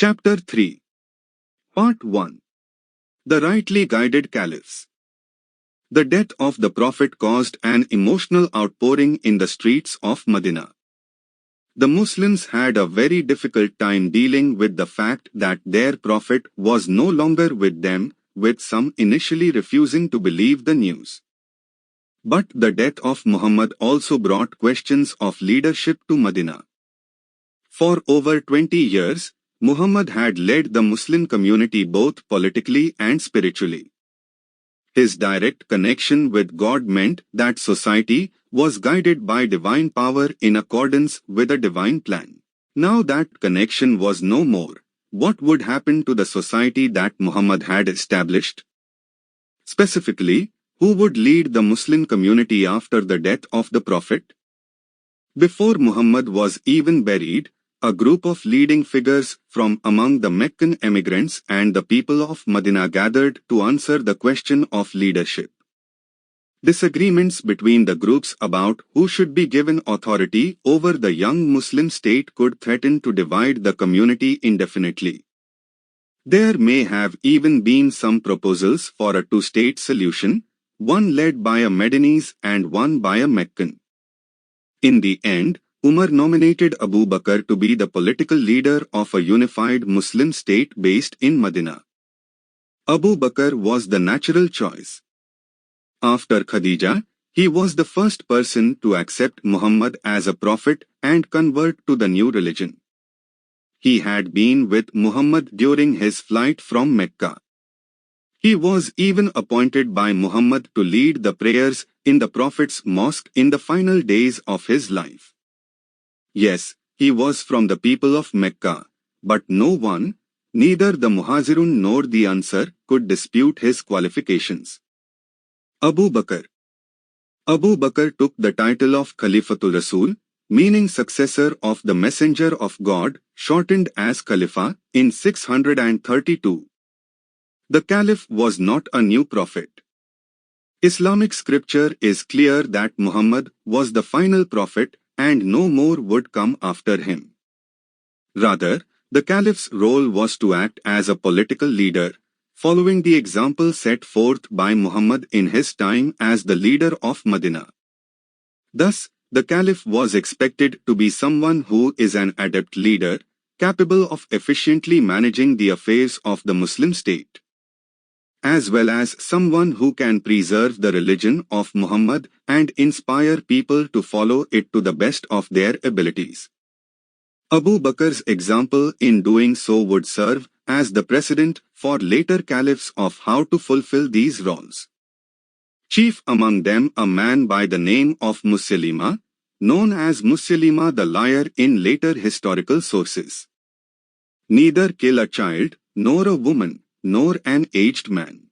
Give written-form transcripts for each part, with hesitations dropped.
Chapter 3. Part 1. The Rightly Guided Caliphs. The death of the Prophet caused an emotional outpouring in the streets of Medina. The Muslims had a very difficult time dealing with the fact that their Prophet was no longer with them, with some initially refusing to believe the news. But the death of Muhammad also brought questions of leadership to Medina. For over 20 years, Muhammad had led the Muslim community both politically and spiritually. His direct connection with God meant that society was guided by divine power in accordance with a divine plan. Now that connection was no more, what would happen to the society that Muhammad had established? Specifically, who would lead the Muslim community after the death of the Prophet? Before Muhammad was even buried, a group of leading figures from among the Meccan emigrants and the people of Medina gathered to answer the question of leadership. Disagreements between the groups about who should be given authority over the young Muslim state could threaten to divide the community indefinitely. There may have even been some proposals for a two-state solution, one led by a Medinese and one by a Meccan. In the end, Umar nominated Abu Bakr to be the political leader of a unified Muslim state based in Medina. Abu Bakr was the natural choice. After Khadija, he was the first person to accept Muhammad as a prophet and convert to the new religion. He had been with Muhammad during his flight from Mecca. He was even appointed by Muhammad to lead the prayers in the Prophet's mosque in the final days of his life. Yes, he was from the people of Mecca, but no one, neither the Muhajirun nor the Ansar, could dispute his qualifications. Abu Bakr. Abu Bakr took the title of Khalifatul Rasul, meaning successor of the Messenger of God, shortened as Khalifa, in 632. The Caliph was not a new prophet. Islamic scripture is clear that Muhammad was the final prophet and no more would come after him. Rather, the Caliph's role was to act as a political leader, following the example set forth by Muhammad in his time as the leader of Medina. Thus, the Caliph was expected to be someone who is an adept leader, capable of efficiently managing the affairs of the Muslim state, as well as someone who can preserve the religion of Muhammad and inspire people to follow it to the best of their abilities. Abu Bakr's example in doing so would serve as the precedent for later caliphs of how to fulfill these roles. Chief among them a man by the name of Musaylima, known as Musaylima the liar in later historical sources. Neither kill a child, nor a woman, nor an aged man.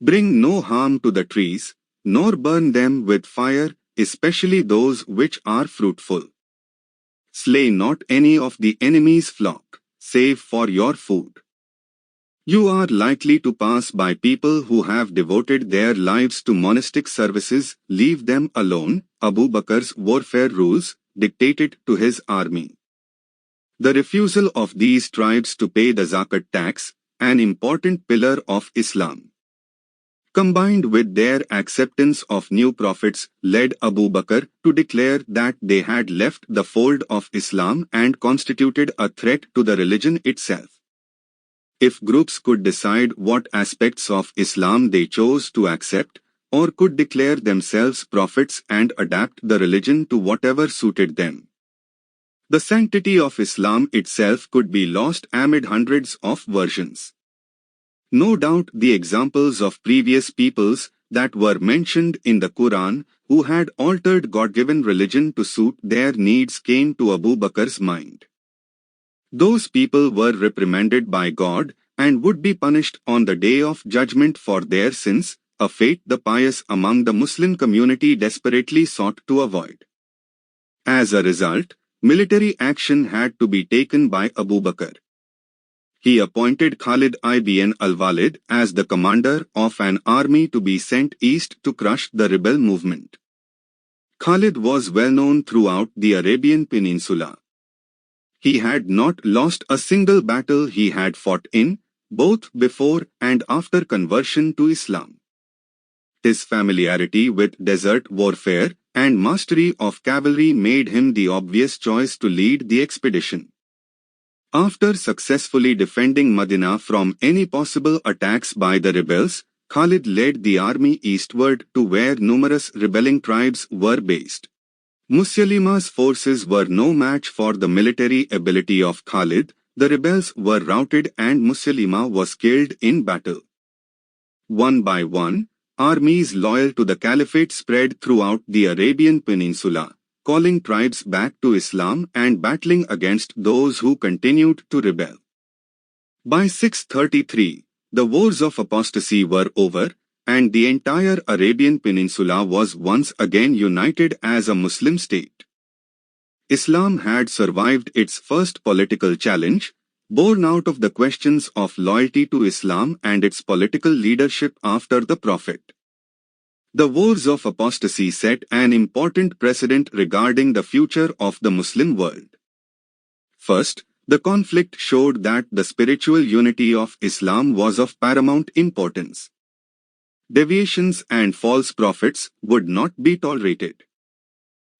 Bring no harm to the trees, nor burn them with fire, especially those which are fruitful. Slay not any of the enemy's flock, save for your food. You are likely to pass by people who have devoted their lives to monastic services. Leave them alone. Abu Bakr's warfare rules, dictated to his army. The refusal of these tribes to pay the zakat tax, an important pillar of Islam, combined with their acceptance of new prophets, led Abu Bakr to declare that they had left the fold of Islam and constituted a threat to the religion itself. If groups could decide what aspects of Islam they chose to accept, or could declare themselves prophets and adapt the religion to whatever suited them, the sanctity of Islam itself could be lost amid hundreds of versions. No doubt the examples of previous peoples that were mentioned in the Quran who had altered God-given religion to suit their needs came to Abu Bakr's mind. Those people were reprimanded by God and would be punished on the day of judgment for their sins, a fate the pious among the Muslim community desperately sought to avoid. As a result, military action had to be taken by Abu Bakr. He appointed Khalid ibn al-Walid as the commander of an army to be sent east to crush the rebel movement. Khalid was well known throughout the Arabian Peninsula. He had not lost a single battle he had fought in, both before and after conversion to Islam. His familiarity with desert warfare and mastery of cavalry made him the obvious choice to lead the expedition. After successfully defending Medina from any possible attacks by the rebels, Khalid led the army eastward to where numerous rebelling tribes were based. Musaylima's forces were no match for the military ability of Khalid. The rebels were routed and Musaylima was killed in battle. One by one, armies loyal to the caliphate spread throughout the Arabian Peninsula, calling tribes back to Islam and battling against those who continued to rebel. By 633, the wars of apostasy were over, and the entire Arabian Peninsula was once again united as a Muslim state. Islam had survived its first political challenge, born out of the questions of loyalty to Islam and its political leadership after the Prophet. The wars of apostasy set an important precedent regarding the future of the Muslim world. First, the conflict showed that the spiritual unity of Islam was of paramount importance. Deviations and false prophets would not be tolerated.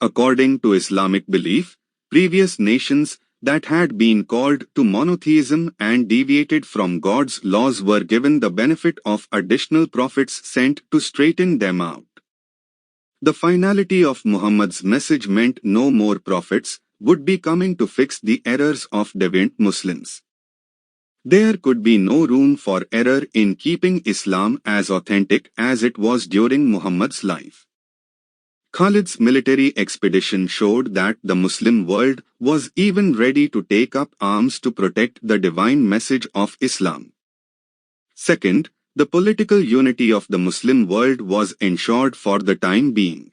According to Islamic belief, previous nations that had been called to monotheism and deviated from God's laws were given the benefit of additional prophets sent to straighten them out. The finality of Muhammad's message meant no more prophets would be coming to fix the errors of deviant Muslims. There could be no room for error in keeping Islam as authentic as it was during Muhammad's life. Khalid's military expedition showed that the Muslim world was even ready to take up arms to protect the divine message of Islam. Second, the political unity of the Muslim world was ensured for the time being.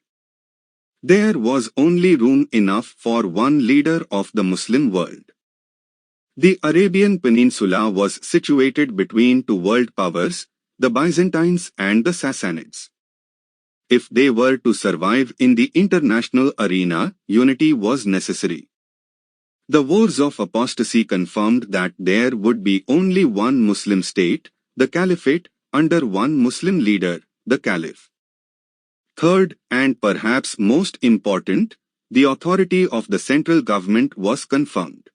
There was only room enough for one leader of the Muslim world. The Arabian Peninsula was situated between two world powers, the Byzantines and the Sassanids. If they were to survive in the international arena, unity was necessary. The wars of apostasy confirmed that there would be only one Muslim state, the Caliphate, under one Muslim leader, the Caliph. Third, and perhaps most important, the authority of the central government was confirmed.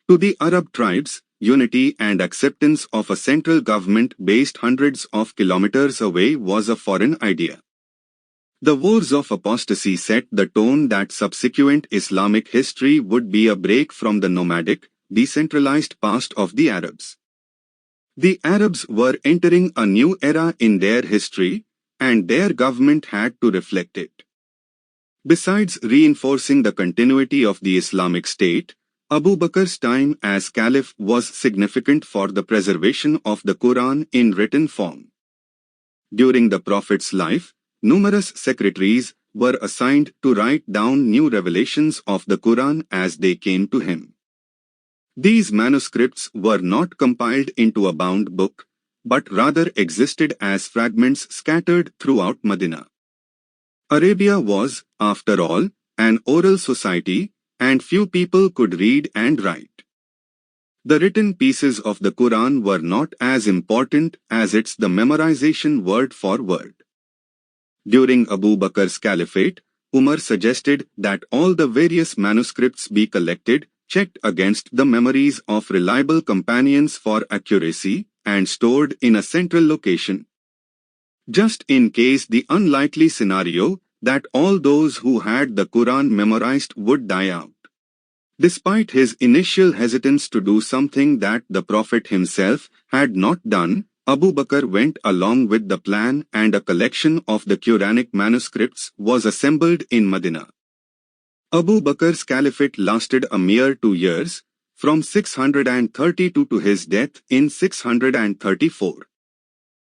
To the Arab tribes, unity and acceptance of a central government based hundreds of kilometers away was a foreign idea. The wars of apostasy set the tone that subsequent Islamic history would be a break from the nomadic, decentralized past of the Arabs. The Arabs were entering a new era in their history, and their government had to reflect it. Besides reinforcing the continuity of the Islamic State, Abu Bakr's time as Caliph was significant for the preservation of the Quran in written form. During the Prophet's life, numerous secretaries were assigned to write down new revelations of the Quran as they came to him. These manuscripts were not compiled into a bound book, but rather existed as fragments scattered throughout Medina. Arabia was, after all, an oral society, and few people could read and write. The written pieces of the Quran were not as important as the memorization word for word. During Abu Bakr's caliphate, Umar suggested that all the various manuscripts be collected, checked against the memories of reliable companions for accuracy, and stored in a central location. Just in case the unlikely scenario that all those who had the Quran memorized would die out. Despite his initial hesitance to do something that the Prophet himself had not done, Abu Bakr went along with the plan and a collection of the Quranic manuscripts was assembled in Medina. Abu Bakr's caliphate lasted a mere 2 years, from 632 to his death in 634.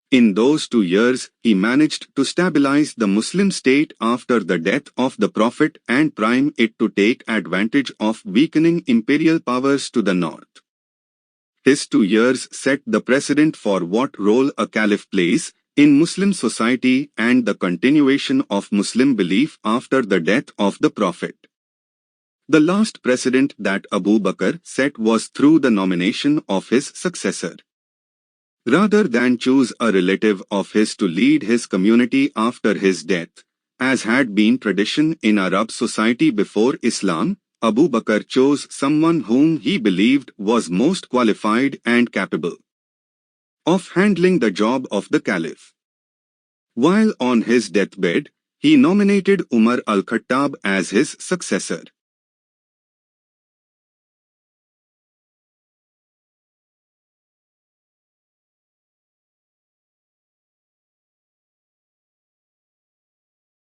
In those 2 years, he managed to stabilize the Muslim state after the death of the Prophet and prime it to take advantage of weakening imperial powers to the north. His 2 years set the precedent for what role a caliph plays in Muslim society and the continuation of Muslim belief after the death of the Prophet. The last precedent that Abu Bakr set was through the nomination of his successor. Rather than choose a relative of his to lead his community after his death, as had been tradition in Arab society before Islam, Abu Bakr chose someone whom he believed was most qualified and capable of handling the job of the caliph. While on his deathbed, he nominated Umar al-Khattab as his successor.